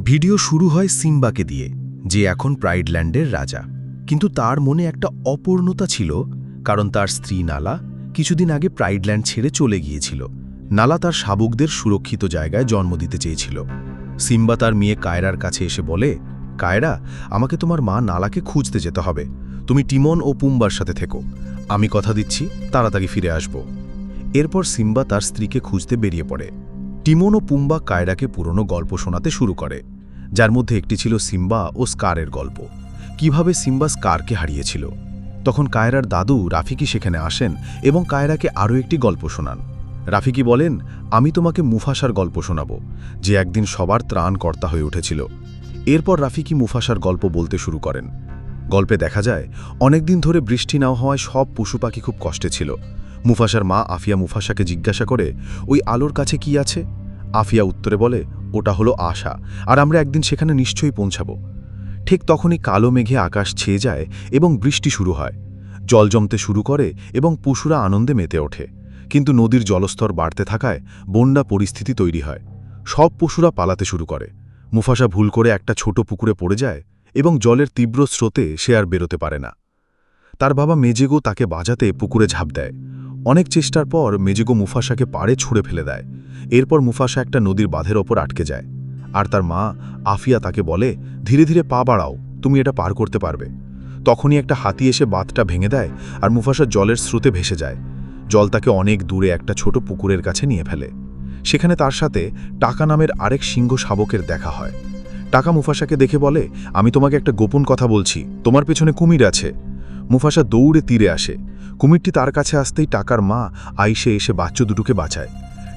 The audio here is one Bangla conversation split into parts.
ভিডিও শুরু হয় সিম্বাকে দিয়ে, যে এখন প্রাইডল্যান্ডের রাজা। কিন্তু তার মনে একটা অপূর্ণতা ছিল, কারণ তার স্ত্রী নালা কিছুদিন আগে প্রাইডল্যান্ড ছেড়ে চলে গিয়েছিল। নালা তার শাবকদের সুরক্ষিত জায়গায় জন্ম দিতে চেয়েছিল। সিম্বা তার মেয়ে কায়রার কাছে এসে বলে, কায়রা, আমাকে তোমার মা নালাকে খুঁজতে যেতে হবে। তুমি টিমন ও পুম্বার সাথে থেকো। আমি কথা দিচ্ছি তাড়াতাড়ি ফিরে আসব। এরপর সিম্বা তার স্ত্রীকে খুঁজতে বেরিয়ে পড়ে। টিমন ও পুম্বা কায়রাকে পুরনো গল্প শোনাতে শুরু করে, যার মধ্যে একটি ছিল সিম্বা ও স্কারের গল্প, কিভাবে সিম্বা স্কারকে হারিয়েছিল। তখন কায়রার দাদু রাফিকি সেখানে আসেন এবং কায়রাকে আরও একটি গল্প শোনান। রাফিকি বলেন, আমি তোমাকে মুফাসার গল্প শোনাব, যে একদিন সবার ত্রাণকর্তা হয়ে উঠেছিল। এরপর রাফিকি মুফাসার গল্প বলতে শুরু করেন। গল্পে দেখা যায় অনেকদিন ধরে বৃষ্টি না হওয়ায় সব পশু পাখি খুব কষ্টে ছিল। মুফাসার মা আফিয়া মুফাসাকে জিজ্ঞাসা করে, ওই আলোর কাছে কি আছে? আফিয়া উত্তরে বলে, ওটা হলো আশা, আর আমরা একদিন সেখানে নিশ্চয়ই পৌঁছাব। ঠিক তখনই কালো মেঘে আকাশ ছেয়ে যায় এবং বৃষ্টি শুরু হয়। জল জমতে শুরু করে এবং পশুরা আনন্দে মেতে ওঠে। কিন্তু নদীর জলস্তর বাড়তে থাকায় বন্যা পরিস্থিতি তৈরি হয়। সব পশুরা পালাতে শুরু করে। মুফাসা ভুল করে একটা ছোট পুকুরে পড়ে যায় এবং জলের তীব্র স্রোতে সে আর বেরোতে পারে না। তার বাবা মেজেগো তাকে বাঁচাতে পুকুরে ঝাঁপ দেয়। অনেক চেষ্টার পর মেজেগো মুফাসাকে পাড়ে ছুঁড়ে ফেলে দেয়। এরপর মুফাসা একটা নদীর বাঁধের ওপর আটকে যায়, আর তার মা আফিয়া তাকে বলে, ধীরে ধীরে পা বাড়াও, তুমি এটা পার করতে পারবে। তখনই একটা হাতি এসে বাঁধটা ভেঙে দেয়, আর মুফাসা জলের স্রোতে ভেসে যায়। জল তাকে অনেক দূরে একটা ছোট পুকুরের কাছে নিয়ে ফেলে। সেখানে তার সাথে টাকা নামের আরেক সিংহ শাবকের দেখা হয়। টাকা মুফাসাকে দেখে বলে, আমি তোমাকে একটা গোপন কথা বলছি, তোমার পেছনে কুমির আছে। মুফাসা দৌড়ে তীরে আসে। কুমিরটি তার কাছে আসতেই টাকার মা আইসে এসে বাচ্চা দুটোকে বাঁচায়।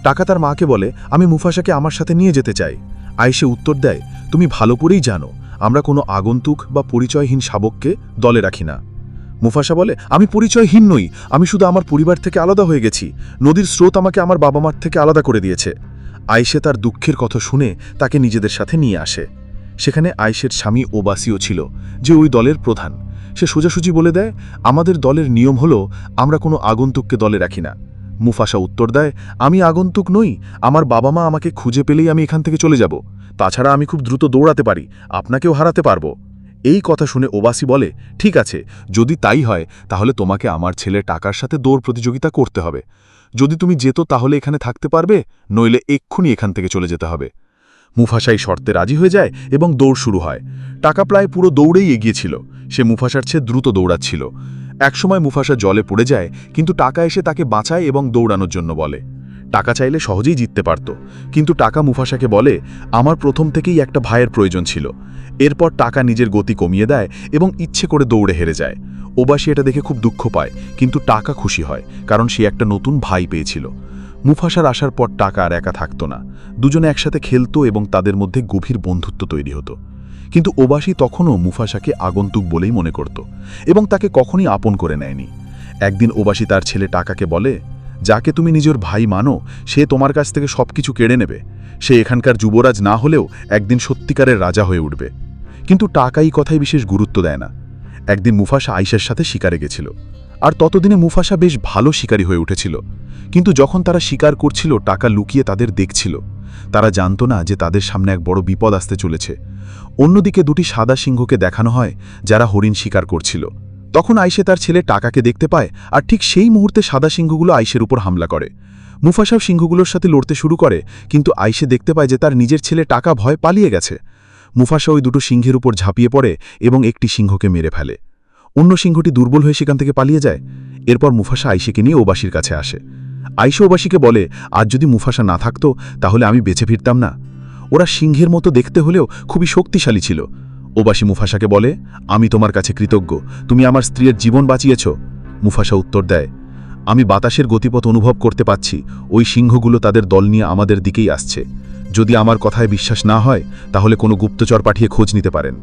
টাকা তার মাকে বলে, আমি মুফাসাকে আমার সাথে নিয়ে যেতে চাই। আইসে উত্তর দেয়, তুমি ভালো করেই জানো আমরা কোনো আগন্তুক বা পরিচয়হীন শাবককে দলে রাখি না। মুফাসা বলে, আমি পরিচয়হীন নই, আমি শুধু আমার পরিবার থেকে আলাদা হয়ে গেছি। নদীর স্রোত আমাকে আমার বাবা মার থেকে আলাদা করে দিয়েছে। আয়েশে তার দুঃখের কথা শুনে তাকে নিজেদের সাথে নিয়ে আসে। সেখানে আয়েশের স্বামী ওবাসিও ছিল, যে ওই দলের প্রধান। সে সোজাসুজি বলে দেয়, আমাদের দলের নিয়ম হলো আমরা কোনো আগন্তুককে দলে রাখি না। মুফাসা উত্তর দেয়, আমি আগন্তুক নই, আমার বাবা মা আমাকে খুঁজে পেলেই আমি এখান থেকে চলে যাব। তাছাড়া আমি খুব দ্রুত দৌড়াতে পারি, আপনাকেও হারাতে পারবো। এই কথা শুনে ওবাসি বলে, ঠিক আছে, যদি তাই হয় তাহলে তোমাকে আমার ছেলের টাকার সাথে দৌড় প্রতিযোগিতা করতে হবে। যদি তুমি যেত তাহলে এখানে থাকতে পারবে, নইলে এক্ষুনি এখান থেকে চলে যেতে হবে। মুফাসা এই শর্তে রাজি হয়ে যায় এবং দৌড় শুরু হয়। টাকা প্রায় পুরো দৌড়েই এগিয়েছিল। সে মুফাসার চেয়ে দ্রুত দৌড়াচ্ছিল। একসময় মুফাসা জলে পড়ে যায়, কিন্তু টাকা এসে তাকে বাঁচায় এবং দৌড়ানোর জন্য বলে। টাকা চাইলে সহজেই জিততে পারত, কিন্তু টাকা মুফাসাকে বলে, আমার প্রথম থেকেই একটা ভাইয়ের প্রয়োজন ছিল। এরপর টাকা নিজের গতি কমিয়ে দেয় এবং ইচ্ছে করে দৌড়ে হেরে যায়। ওবাসি এটা দেখে খুব দুঃখ পায়, কিন্তু টাকা খুশি হয়, কারণ সে একটা নতুন ভাই পেয়েছিল। মুফাসার আসার পর টাকা আর একা থাকত না। দুজনে একসাথে খেলত এবং তাদের মধ্যে গভীর বন্ধুত্ব তৈরি হতো। কিন্তু ওবাসি তখনও মুফাসাকে আগন্তুক বলেই মনে করত এবং তাকে কখনই আপন করে নেয়নি। একদিন ওবাসি তার ছেলে টাকাকে বলে, যাকে তুমি নিজের ভাই মানো সে তোমার কাছ থেকে সবকিছু কেড়ে নেবে। সে এখানকার যুবরাজ না হলেও একদিন সত্যিকারের রাজা হয়ে উঠবে। কিন্তু টাকা এই কথায় বিশেষ গুরুত্ব দেয় না। একদিন মুফাসা আয়েশের সাথে শিকারে গেছিল, আর ততদিনে মুফাসা বেশ ভালো শিকারী হয়ে উঠেছিল। কিন্তু যখন তারা শিকার করছিল, টাকা লুকিয়ে তাদের দেখছিল। তারা জানত না যে তাদের সামনে এক বড় বিপদ আসতে চলেছে। অন্যদিকে দুটি সাদা সিংহকে দেখানো হয়, যারা হরিণ শিকার করছিল। তখন আয়েশে তার ছেলে টাকাকে দেখতে পায়, আর ঠিক সেই মুহূর্তে সাদা সিংহগুলো আয়েশের উপর হামলা করে। মুফাসাও সিংহগুলোর সাথে লড়তে শুরু করে, কিন্তু আয়েশে দেখতে পায় যে তার নিজের ছেলে টাকা ভয় পালিয়ে গেছে। মুফাসা ওই দুটো সিংহের উপর ঝাঁপিয়ে পড়ে এবং একটি সিংহকে মেরে ফেলে। অন্য সিংহটি দুর্বল হয়ে সেখান থেকে পালিয়ে যায়। এরপর মুফাসা আয়েশেকে নিয়ে ওবাসির কাছে আসে। আয়েশে ওবাসিকে বলে, আজ যদি মুফাসা না থাকতো তাহলে আমি বেঁচে ফিরতাম না। ওরা সিংহের মতো দেখতে হলেও খুবই শক্তিশালী ছিল। ওবাসি মুফাসাকে বলে, আমি তোমার কাছে কৃতজ্ঞ, তুমি আমার স্ত্রীর জীবন বাঁচিয়েছ। মুফাসা উত্তর দেয়, আমি বাতাসের গতিপথ অনুভব করতে পাচ্ছি, ওই সিংহগুলো তাদের দল নিয়ে আমাদের দিকেই আসছে। যদি আমার কথায় বিশ্বাস না হয় তাহলে কোনো গুপ্তচর পাঠিয়ে খোঁজ নিতে পারেন।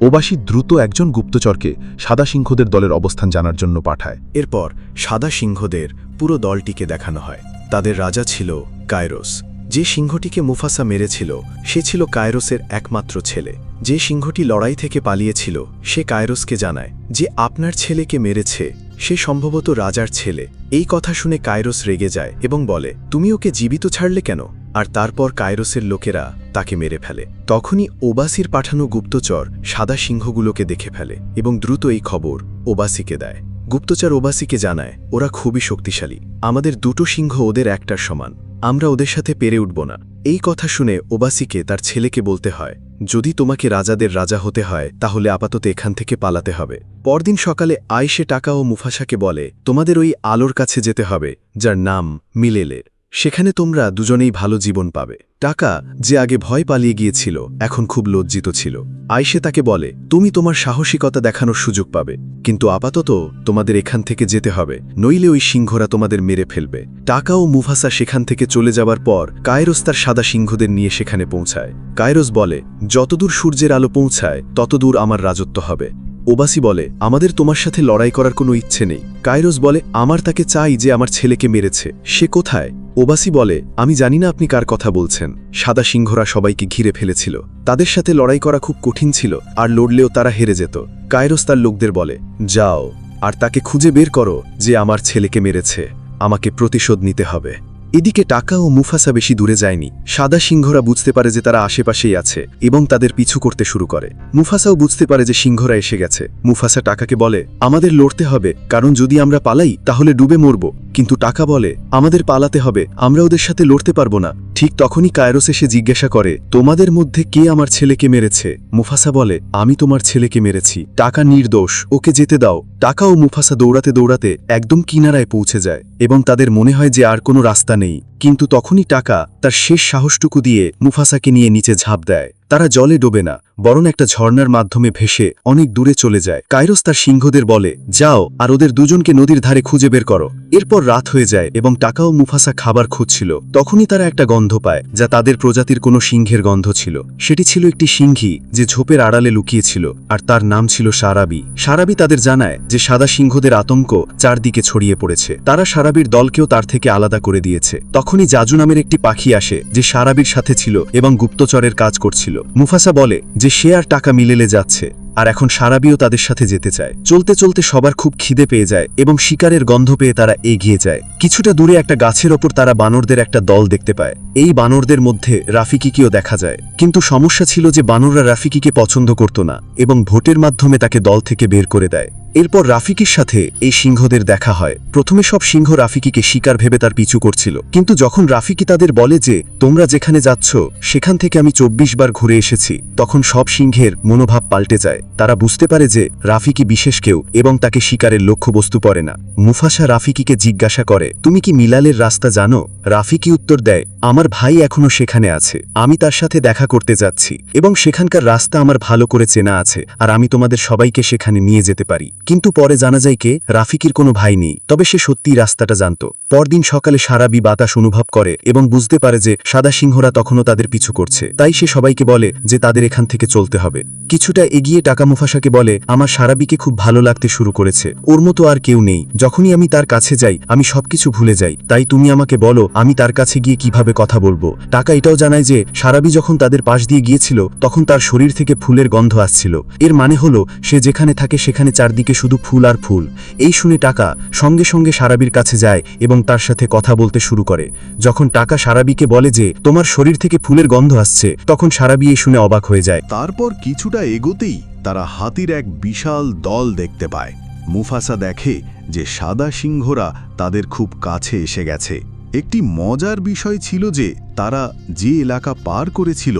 ওবাসি দ্রুত একজন গুপ্তচরকে সাদা সিংহদের দলের অবস্থান জানার জন্য পাঠায়। এরপর সাদা সিংহদের পুরো দলটিকে দেখানো হয়। তাদের রাজা ছিল কায়রোস। যে সিংহটিকে মুফাসা মেরেছিল সে ছিল কায়রোসের একমাত্র ছেলে। যে সিংহটি লড়াই থেকে পালিয়েছিল সে কায়রোসকে জানায় যে আপনার ছেলেকে মেরেছে সে সম্ভবত রাজার ছেলে। এই কথা শুনে কায়রোস রেগে যায় এবং বলে, তুমি ওকে জীবিত ছাড়লে কেন? আর তারপর কায়রোসের লোকেরা তাকে মেরে ফেলে। তখনই ওবাসির পাঠানো গুপ্তচর সাদা সিংহগুলোকে দেখে ফেলে এবং দ্রুত এই খবর ওবাসিকে দেয়। গুপ্তচর ওবাসিকে জানায়, ওরা খুবই শক্তিশালী, আমাদের দুটো সিংহ ওদের একটার সমান, আমরা ওদের সাথে পেরে উঠব না। এই কথা শুনে ওবাসিকে তার ছেলেকে বলতে হয়, যদি তোমাকে রাজাদের রাজা হতে হয় তাহলে আপাতত এখান থেকে পালাতে হবে। পরদিন সকালে আয়েশে টাকা ও মুফাসাকে বলে, তোমাদের ওই আলোর কাছে যেতে হবে যার নাম মিলেলের, সেখানে তোমরা দুজনেই ভালো জীবন পাবে। টাকা, যে আগে ভয় পালিয়ে গিয়েছিল, এখন খুব লজ্জিত ছিল। আয়েশে তাকে বলে, তুমি তোমার সাহসিকতা দেখানোর সুযোগ পাবে, কিন্তু আপাতত তোমাদের এখান থেকে যেতে হবে, নইলে ওই সিংহরা তোমাদের মেরে ফেলবে। টাকা ও মুফাসা সেখান থেকে চলে যাবার পর কায়রোস তার সাদা সিংহদের নিয়ে সেখানে পৌঁছায়। কায়রোস বলে, যতদূর সূর্যের আলো পৌঁছায় ততদূর আমার রাজত্ব হবে। ওবাসি বলে, আমাদের তোমার সাথে লড়াই করার কোনো ইচ্ছে নেই। কায়রোস বলে, আমার তাকে চাই যে আমার ছেলেকে মেরেছে, সে কোথায়? ওবাসি বলে, আমি জানি না আপনি কার কথা বলছেন। সাদা সিংহরা সবাইকে ঘিরে ফেলেছিল, তাদের সাথে লড়াই করা খুব কঠিন ছিল, আর লড়লেও তারা হেরে যেত। কায়রোস তার লোকদের বলে, যাও আর তাকে খুঁজে বের করো যে আমার ছেলেকে মেরেছে, আমাকে প্রতিশোধ নিতে হবে। এদিকে টাকা ও মুফাসা বেশি দূরে যায়নি। সাদা সিংহরা বুঝতে পারে যে তারা আশেপাশেই আছে এবং তাদের পিছু করতে শুরু করে। মুফাসাও বুঝতে পারে যে সিংহরা এসে গেছে। মুফাসা টাকাকে বলে, আমাদের লড়তে হবে, কারণ যদি আমরা পালাই তাহলে ডুবে মরব। কিন্তু টাকা বলে, আমাদের পালাতে হবে, আমরা ওদের সাথে লড়তে পারবো না। ঠিক তখনই কায়রোস এসে জিজ্ঞাসা করে, তোমাদের মধ্যে কে আমার ছেলেকে মেরেছে? মুফাসা বলে, আমি তোমার ছেলেকে মেরেছি। টাকা নির্দোষ, ওকে যেতে দাও। টাকা ও মুফাসা দৌড়াতে দৌড়াতে একদম কিনারায় পৌঁছে যায় এবং তাদের মনে হয় যে আর কোনো রাস্তা নেই। কিন্তু তখনই টাকা তার শেষ সাহসটুকু দিয়ে মুফাসাকে নিয়ে নিচে ঝাঁপ দেয়। তারা জলে ডোবে না, বরং একটা ঝর্ণার মাধ্যমে ভেসে অনেক দূরে চলে যায়। কায়রোস তার সিংহদের বলে, যাও আর ওদের দুজনকে নদীর ধারে খুঁজে বের করো। এরপর রাত হয়ে যায় এবং টাকা ও মুফাসা খাবার খুঁজছিল। তখনই তারা একটা গন্ধ পায়, যা তাদের প্রজাতির কোনো সিংহের গন্ধ ছিল। সেটি ছিল একটি সিংহী যে ঝোপের আড়ালে লুকিয়েছিল, আর তার নাম ছিল সারাবি। সারাবি তাদের জানায় যে সাদা সিংহদের আতঙ্ক চারদিকে ছড়িয়ে পড়েছে, তারা সারাবির দলকেও তার থেকে আলাদা করে দিয়েছে। তখনই জাজু নামের একটি পাখি আসে যে সারাবির সাথে ছিল এবং গুপ্তচরের কাজ করছিল। মুফাসা বলে যে সে আর টাকা মিলেলে যাচ্ছে, আর এখন সারাবিও তাদের সাথে যেতে চায়। চলতে চলতে সবার খুব খিদে পেয়ে যায় এবং শিকারের গন্ধ পেয়ে তারা এগিয়ে যায়। কিছুটা দূরে একটা গাছের ওপর তারা বানরদের একটা দল দেখতে পায়। এই বানরদের মধ্যে রাফিকিকেও দেখা যায়, কিন্তু সমস্যা ছিল যে বানররা রাফিকিকে পছন্দ করত না এবং ভোটের মাধ্যমে তাকে দল থেকে বের করে দেয়। এরপর রাফিকির সাথে এই সিংহদের দেখা হয়। প্রথমে সব সিংহ রাফিকিকে শিকার ভেবে তার পিছু করছিল, কিন্তু যখন রাফিকি তাদের বলে যে তোমরা যেখানে যাচ্ছ সেখান থেকে আমি 24 বার ঘুরে এসেছি, তখন সব সিংহের মনোভাব পাল্টে যায়। তারা বুঝতে পারে যে রাফিকি বিশেষ কেউ এবং তাকে শিকারের লক্ষ্যবস্তু পড়ে না। মুফাসা রাফিকিকে জিজ্ঞাসা করে, তুমি কি মিলালের রাস্তা জানো? রাফিকি উত্তর দেয়, আমার ভাই এখনো সেখানে আছে, আমি তার সাথে দেখা করতে যাচ্ছি এবং সেখানকার রাস্তা আমার ভালো করে চেনা আছে, আর আমি তোমাদের সবাইকে সেখানে নিয়ে যেতে পারি। কিন্তু পরে জানা যায় কে রাফিকির কোনো ভাই নেই, তবে সে সত্যিই রাস্তাটা জানত। পরদিন সকালে সারাবি বাতাস অনুভব করে এবং বুঝতে পারে যে সাদা সিংহরা তখনও তাদের পিছু করছে। তাই সে সবাইকে বলে যে তাদের এখান থেকে চলতে হবে। কিছুটা এগিয়ে টাকা মুফাসাকে বলে, আমার সারাবিকে খুব ভালো লাগতে শুরু করেছে, ওর মতো আর কেউ নেই। যখনই আমি তার কাছে যাই আমি সবকিছু ভুলে যাই, তাই তুমি আমাকে বলো আমি তার কাছে গিয়ে কিভাবে কথা বলবো। টাকা এটাও জানায় যে সারাবি যখন তাদের পাশ দিয়ে গিয়েছিল তখন তার শরীর থেকে ফুলের গন্ধ আসছিল। এর মানে হলো সে যেখানে থাকে সেখানে চারদিকে শুধু ফুল আর ফুল। এই শুনে টাকা সঙ্গে সঙ্গে সারাবির কাছে যায় এবং তার সাথে কথা বলতে শুরু করে। যখন টাকা সারাবিকে বলে যে তোমার শরীর থেকে ফুলের গন্ধ আসছে, তখন সারাবি এই শুনে অবাক হয়ে যায়। তারপর কিছুটা এগোতেই তারা হাতির এক বিশাল দল দেখতে পায়। মুফাসা দেখে যে সাদা সিংহরা তাদের খুব কাছে এসে গেছে। একটি মজার বিষয় ছিল যে তারা যে এলাকা পার করেছিল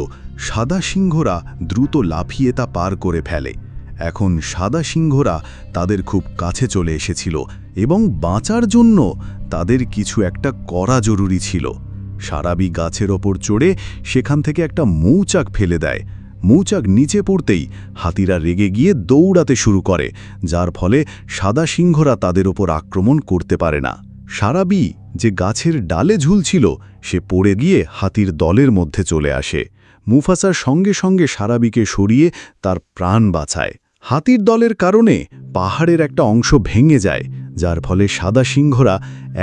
সাদা সিংহরা দ্রুত লাফিয়ে তা পার করে ফেলে। এখন সাদা সিংহরা তাদের খুব কাছে চলে এসেছিল এবং বাঁচার জন্য তাদের কিছু একটা করা জরুরি ছিল। সারাবি গাছের ওপর চড়ে সেখান থেকে একটা মৌচাক ফেলে দেয়। মৌচাক নিচে পড়তেই হাতিরা রেগে গিয়ে দৌড়াতে শুরু করে, যার ফলে সাদা সিংহরা তাদের ওপর আক্রমণ করতে পারে না। সারাবি যে গাছের ডালে ঝুলছিল সে পড়ে গিয়ে হাতির দলের মধ্যে চলে আসে। মুফাসার সঙ্গে সঙ্গে সারাবিকে সরিয়ে তার প্রাণ বাঁচায়। হাতির দলের কারণে পাহাড়ের একটা অংশ ভেঙে যায়, যার ফলে সাদা সিংহরা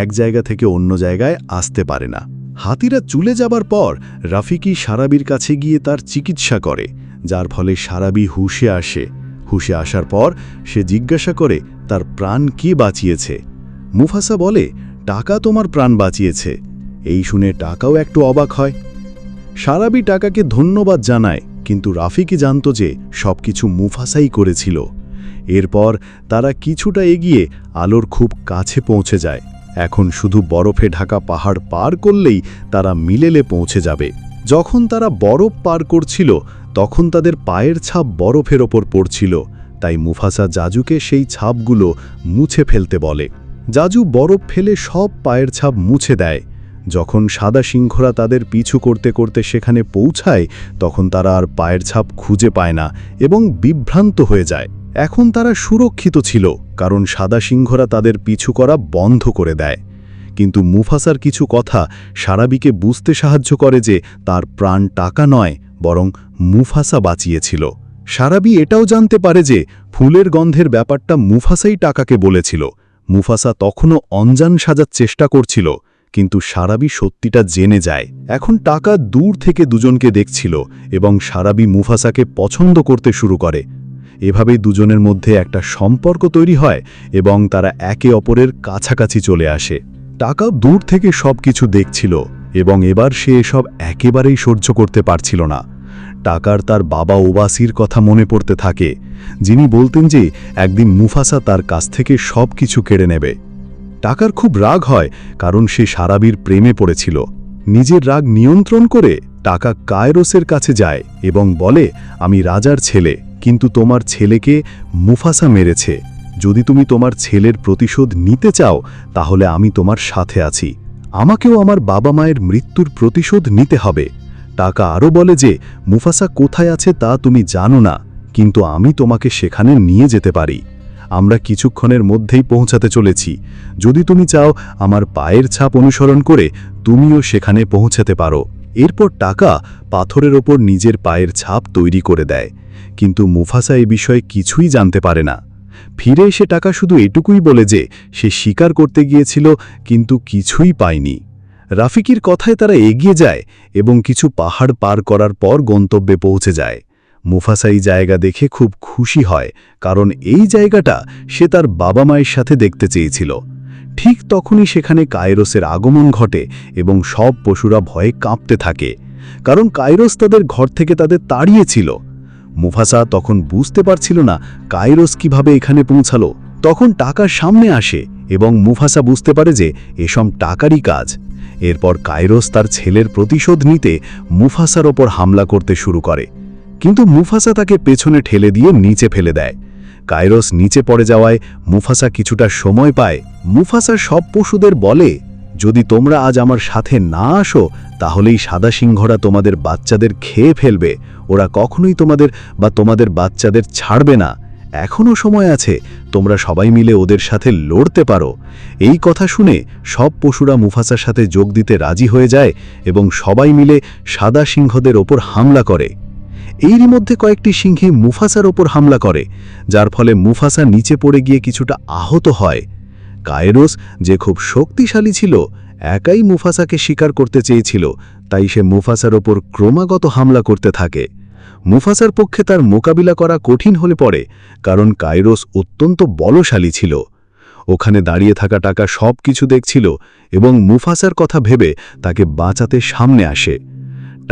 এক জায়গা থেকে অন্য জায়গায় আসতে পারে না। হাতিরা চলে যাবার পর রাফিকি সারাবির কাছে গিয়ে তার চিকিৎসা করে, যার ফলে সারাবি হুঁশে আসে। হুঁশে আসার পর সে জিজ্ঞাসা করে তার প্রাণ কে বাঁচিয়েছে। মুফাসা বলে, টাকা তোমার প্রাণ বাঁচিয়েছে। এই শুনে টাকাও একটু অবাক হয়। সারাবি টাকাকে ধন্যবাদ জানায়, কিন্তু রাফিকি জানত যে সবকিছু মুফাসাই করেছিল। এরপর তারা কিছুটা এগিয়ে আলোর খুব কাছে পৌঁছে যায়। এখন শুধু বরফে ঢাকা পাহাড় পার করলেই তারা মিলেলে পৌঁছে যাবে। যখন তারা বরফ পার করছিল তখন তাদের পায়ের ছাপ বরফের ওপর পড়ছিল, তাই মুফাসা জাজুকে সেই ছাপগুলো মুছে ফেলতে বলে। জাজু বরফ ফেলে সব পায়ের ছাপ মুছে দেয়। যখন সাদা সিংহরা তাদের পিছু করতে করতে সেখানে পৌঁছায় তখন তারা আর পায়ের ছাপ খুঁজে পায় না এবং বিভ্রান্ত হয়ে যায়। এখন তারা সুরক্ষিত ছিল, কারণ সাদা সিংহরা তাদের পিছু করা বন্ধ করে দেয়। কিন্তু মুফাসার কিছু কথা সারাবিকে বুঝতে সাহায্য করে যে তার প্রাণ টাকা নয়, বরং মুফাসা বাঁচিয়েছিল। সারাবি এটাও জানতে পারে যে ফুলের গন্ধের ব্যাপারটা মুফাসাই টাকাকে বলেছিল। মুফাসা তখনও অঞ্জান সাজার চেষ্টা করছিল, কিন্তু সারাবি সত্যিটা জেনে যায়। এখন টাকা দূর থেকে দুজনকে দেখছিল এবং সারাবি মুফাসাকে পছন্দ করতে শুরু করে। এভাবেই দুজনের মধ্যে একটা সম্পর্ক তৈরি হয় এবং তারা একে অপরের কাছাকাছি চলে আসে। টাকা দূর থেকে সবকিছু দেখছিল এবং এবার সে এসব একেবারেই সহ্য করতে পারছিল না। টাকার তার বাবা ওবাসির কথা মনে পড়তে থাকে, যিনি বলতেন যে একদিন মুফাসা তার কাছ থেকে সবকিছু কেড়ে নেবে। টাকার খুব রাগ হয়, কারণ সে সারাবির প্রেমে পড়েছিল। নিজের রাগ নিয়ন্ত্রণ করে টাকা কায়রোসের কাছে যায় এবং বলে, আমি রাজার ছেলে, কিন্তু তোমার ছেলেকে মুফাসা মেরেছে। যদি তুমি তোমার ছেলের প্রতিশোধ নিতে চাও তাহলে আমি তোমার সাথে আছি। আমাকেও আমার বাবা মায়ের মৃত্যুর প্রতিশোধ নিতে হবে। টাকা আরও বলে যে মুফাসা কোথায় আছে তা তুমি জানো না, কিন্তু আমি তোমাকে সেখানে নিয়ে যেতে পারি। আমরা কিছুক্ষণের মধ্যেই পৌঁছাতে চলেছি। যদি তুমি চাও আমার পায়ের ছাপ অনুসরণ করে তুমিও সেখানে পৌঁছাতে পারো। এরপর টাকা পাথরের ওপর নিজের পায়ের ছাপ তৈরি করে দেয়, কিন্তু মুফাসা এ বিষয়ে কিছুই জানতে পারে না। ফিরে এসে টাকা শুধু এটুকুই বলে যে সে শিকার করতে গিয়েছিল, কিন্তু কিছুই পায়নি। রাফিকির কথায় তারা এগিয়ে যায় এবং কিছু পাহাড় পার করার পর গন্তব্যে পৌঁছে যায়। মুফাসা এই জায়গা দেখে খুব খুশি হয়, কারণ এই জায়গাটা সে তার বাবা মায়ের সাথে দেখতে চেয়েছিল। ঠিক তখনই সেখানে কায়রোসের আগমন ঘটে এবং সব পশুরা ভয়ে কাঁপতে থাকে, কারণ কায়রোস তাদের ঘর থেকে তাদের তাড়িয়েছিল। মুফাসা তখন বুঝতে পারছিল না কায়রোস কিভাবে এখানে পৌঁছালো। তখন টাকার সামনে আসে এবং মুফাসা বুঝতে পারে যে এসব টাকারই কাজ। এরপর কায়রোস তার ছেলের প্রতিশোধ নিতে মুফাসার ওপর হামলা করতে শুরু করে, কিন্তু মুফাসা তাকে পেছনে ঠেলে দিয়ে নিচে ফেলে দেয়। কায়রোস নিচে পড়ে যাওয়ায় মুফাসা কিছুটা সময় পায়। মুফাসা সব পশুদের বলে, যদি তোমরা আজ আমার সাথে না আসো তাহলেই সাদা সিংহরা তোমাদের বাচ্চাদের খেয়ে ফেলবে। ওরা কখনোই তোমাদের বাচ্চাদের ছাড়বে না। এখনও সময় আছে, তোমরা সবাই মিলে ওদের সাথে লড়তে পারো। এই কথা শুনে সব পশুরা মুফাসার সাথে যোগ দিতে রাজি হয়ে যায় এবং সবাই মিলে সাদা সিংহদের ওপর হামলা করে। এরই মধ্যে কয়েকটি সিংহে মুফাসার ওপর হামলা করে, যার ফলে মুফাসা নিচে পড়ে গিয়ে কিছুটা আহত হয়। কায়রোস, যে খুব শক্তিশালী ছিল, একাই মুফাসাকে শিকার করতে চেয়েছিল, তাই সে মুফাসার ওপর ক্রমাগত হামলা করতে থাকে। মুফাসার পক্ষে তার মোকাবিলা করা কঠিন হলে পড়ে, কারণ কায়রোস অত্যন্ত বলশালী ছিল। ওখানে দাঁড়িয়ে থাকা টাকা সব কিছু দেখছিল এবং মুফাসার কথা ভেবে তাকে বাঁচাতে সামনে আসে।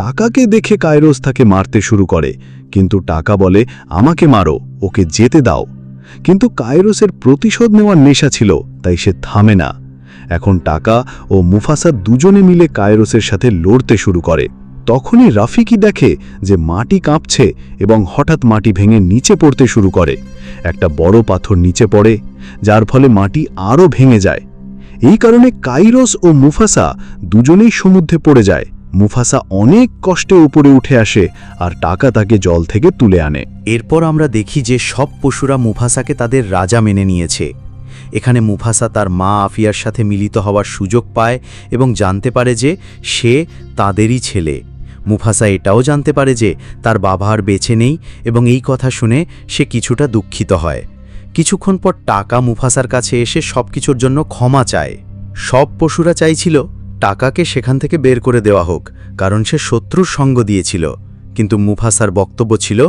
টাকাকে দেখে কায়রোস তাকে মারতে শুরু করে, কিন্তু টাকা বলে, আমাকে মারো, ওকে যেতে দাও। কিন্তু কায়রোসের প্রতিশোধ নেওয়ার নেশা ছিল, তাই সে থামে না। এখন টাকা ও মুফাসা দুজনে মিলে কায়রোসের সাথে লড়তে শুরু করে। তখনই রাফিকি দেখে যে মাটি কাঁপছে এবং হঠাৎ মাটি ভেঙে নিচে পড়তে শুরু করে। একটা বড় পাথর নিচে পড়ে, যার ফলে মাটি আরও ভেঙে যায়। এই কারণে কায়রোস ও মুফাসা দুজনেই সমুদ্রে পড়ে যায়। মুফাসা অনেক কষ্টে উপরে উঠে আসে আর টাকা তাকে জল থেকে তুলে আনে। এরপর আমরা দেখি যে সব পশুরা মুফাসাকে তাদের রাজা মেনে নিয়েছে। এখানে মুফাসা তার মা আফিয়ার সাথে মিলিত হওয়ার সুযোগ পায় এবং জানতে পারে যে সে তাদেরই ছেলে। মুফাসা এটাও জানতে পারে যে তার বাবা আর বেঁচে নেই এবং এই কথা শুনে সে কিছুটা দুঃখিত হয়। কিছুক্ষণ পর টাকা মুফাসার কাছে এসে সবকিছুর জন্য ক্ষমা চায়। সব পশুরা চাইছিল টাকাকে সেখান থেকে বের করে দেওয়া হোক, কারণ সে শত্রুর সঙ্গ দিয়েছিল। কিন্তু মুফাসার বক্তব্য ছিল,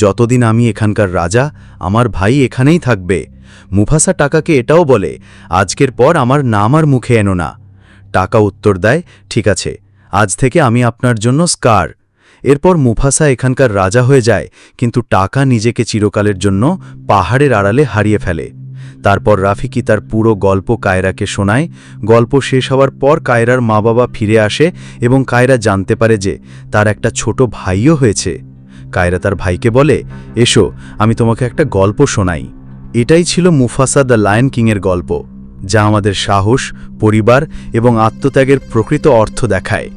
যতদিন আমি এখানকার রাজা, আমার ভাই এখানেই থাকবে। মুফাসা টাকাকে এটাও বলে, আজকের পর আমার নাম আর মুখে এনো না। টাকা উত্তর দেয়, ঠিক আছে, আজ থেকে আমি আপনার জন্য স্কার। এরপর মুফাসা এখানকার রাজা হয়ে যায়, কিন্তু টাকা নিজেকে চিরকালের জন্য পাহাড়ের আড়ালে হারিয়ে ফেলে। তারপর রাফিকি তার পুরো গল্প কায়রাকে শোনায়। গল্প শেষ হওয়ার পর কায়রার মা বাবা ফিরে আসে এবং কায়রা জানতে পারে যে তার একটা ছোট ভাইও হয়েছে। কায়রা তার ভাইকে বলে, এসো আমি তোমাকে একটা গল্প শোনাই। এটাই ছিল মুফাসা দ্য লায়ন কিংয়ের গল্প, যা আমাদের সাহস, পরিবার এবং আত্মত্যাগের প্রকৃত অর্থ দেখায়।